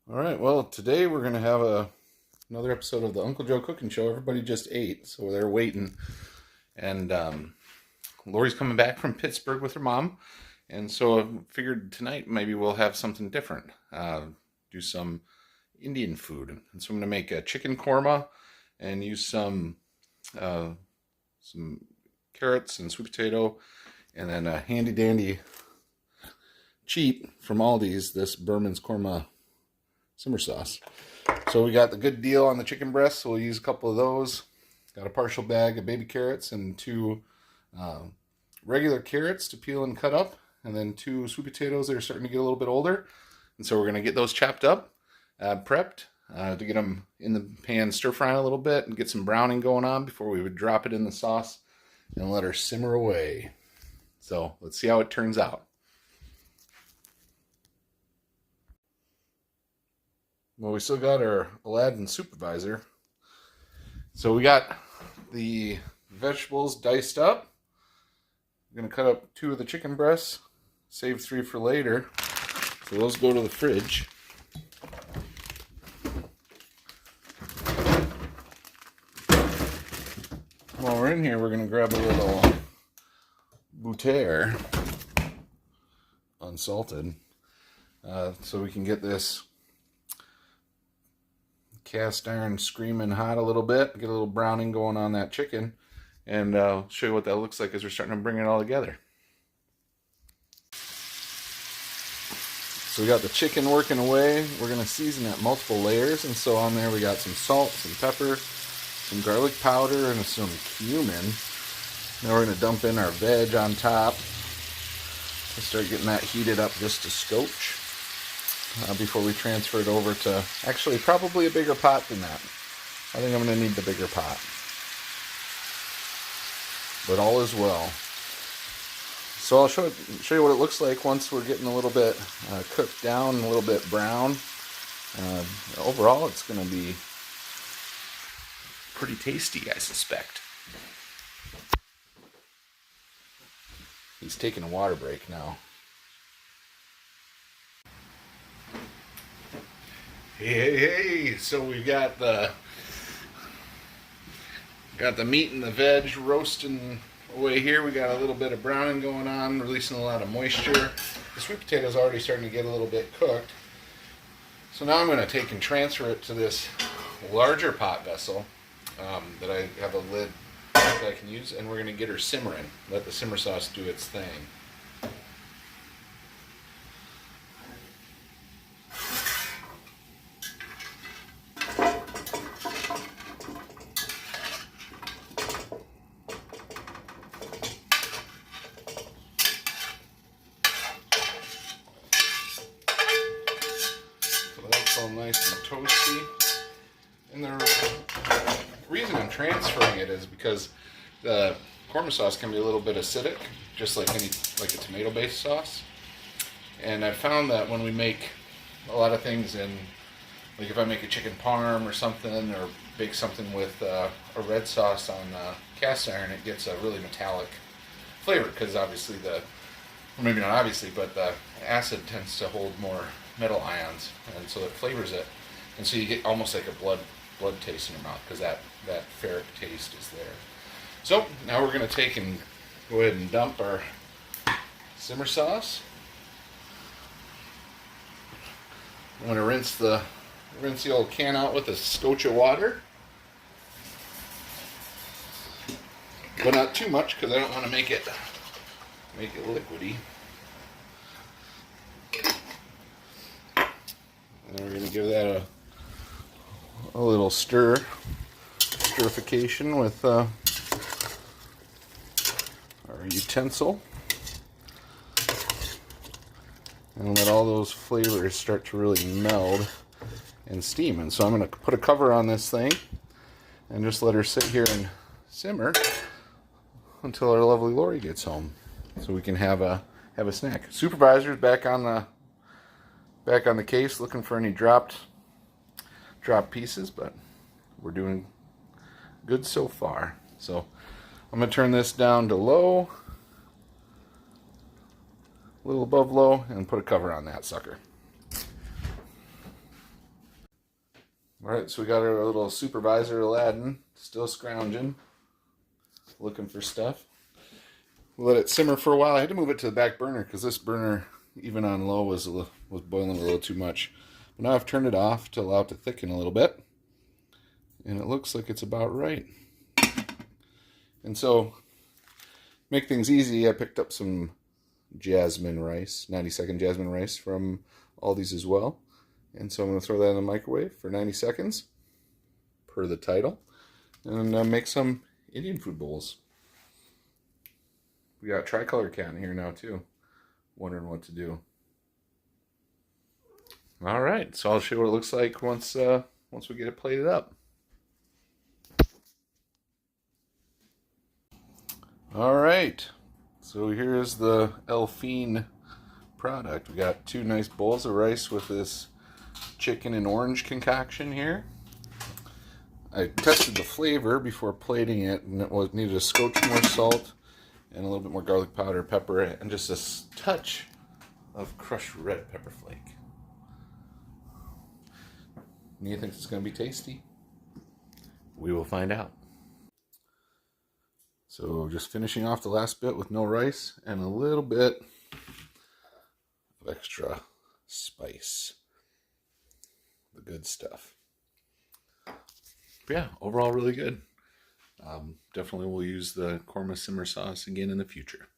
All right, well, today we're going to have another episode of the Uncle Joe Cookin Show. Everybody just ate, so they're waiting. And Lori's coming back from Pittsburgh with her mom. And so I figured tonight maybe we'll have something different. Do some Indian food. And so I'm going to make a chicken korma and use some carrots and sweet potato. And then a handy dandy cheap from Aldi's, this Berman's korma simmer sauce. So we got the good deal on the chicken breasts, so we'll use a couple of those. Got a partial bag of baby carrots and two regular carrots to peel and cut up, and then two sweet potatoes that are starting to get a little bit older. And so we're going to get those chopped up, prepped, to get them in the pan stir frying a little bit and get some browning going on before we would drop it in the sauce and let her simmer away. So let's see how it turns out. Well, we still got our Aladin supervisor. So we got the vegetables diced up. I'm going to cut up 2 of the chicken breasts, save 3 for later. So those go to the fridge. While we're in here, we're going to grab a little bouter, unsalted, so we can get this cast iron screaming hot a little bit, get a little browning going on that chicken, and I'll show you what that looks like as we're starting to bring it all together. So we got the chicken working away. We're going to season at multiple layers, and so on there we got some salt, some pepper, some garlic powder, and some cumin. Now we're going to dump in our veg on top and start getting that heated up just a scotch. Before we transfer it over to actually probably a bigger pot than that. I think I'm going to need the bigger pot. But all is well. So I'll show you what it looks like once we're getting a little bit cooked down, a little bit brown. Overall, it's going to be pretty tasty, I suspect. He's taking a water break now. Hey, so we've got the meat and the veg roasting away here. We got a little bit of browning going on, releasing a lot of moisture. The sweet potato's already starting to get a little bit cooked. So now I'm going to take and transfer it to this larger pot vessel that I have a lid that I can use, and we're going to get her simmering. Let the simmer sauce do its thing. All nice and toasty. And the reason I'm transferring it is because the korma sauce can be a little bit acidic, just like a tomato-based sauce. And I found that when we make a lot of things in, like if I make a chicken parm or something, or bake something with a red sauce on cast iron, it gets a really metallic flavor because obviously or maybe not obviously, but the acid tends to hold more metal ions, and so it flavors it, and so you get almost like a blood taste in your mouth because that ferric taste is there. So now we're going to take and go ahead and dump our simmer sauce. I'm going to rinse the old can out with a scotch of water, but not too much because I don't want to make it liquidy. And we're going to give that a little stirrification with our utensil. And let all those flavors start to really meld and steam. And so I'm going to put a cover on this thing and just let her sit here and simmer until our lovely Lori gets home, so we can have a snack. Supervisor's back on the case looking for any dropped pieces, but we're doing good so far. So I'm going to turn this down to low, a little above low, and put a cover on that sucker. All right, so we got our little supervisor Aladin still scrounging, looking for stuff. We'll let it simmer for a while. I had to move it to the back burner because this burner, even on low, was boiling a little too much. But now I've turned it off to allow it to thicken a little bit, and it looks like it's about right. And so, make things easy, I picked up some jasmine rice, 90-second jasmine rice from Aldi's as well. And so I'm going to throw that in the microwave for 90 seconds, per the title, and make some Indian food bowls. We got tricolor cat in here now too, wondering what to do. All right, so I'll show you what it looks like once we get it plated up. All right, so here's the Elfine product. We got 2 nice bowls of rice with this chicken and orange concoction here. I tested the flavor before plating it, and it needed a scotch more salt and a little bit more garlic powder, pepper, and just a touch of crushed red pepper flake. Do you think it's going to be tasty? We will find out. So just finishing off the last bit with no rice and a little bit of extra spice. The good stuff. But yeah, overall really good. Definitely will use the korma simmer sauce again in the future.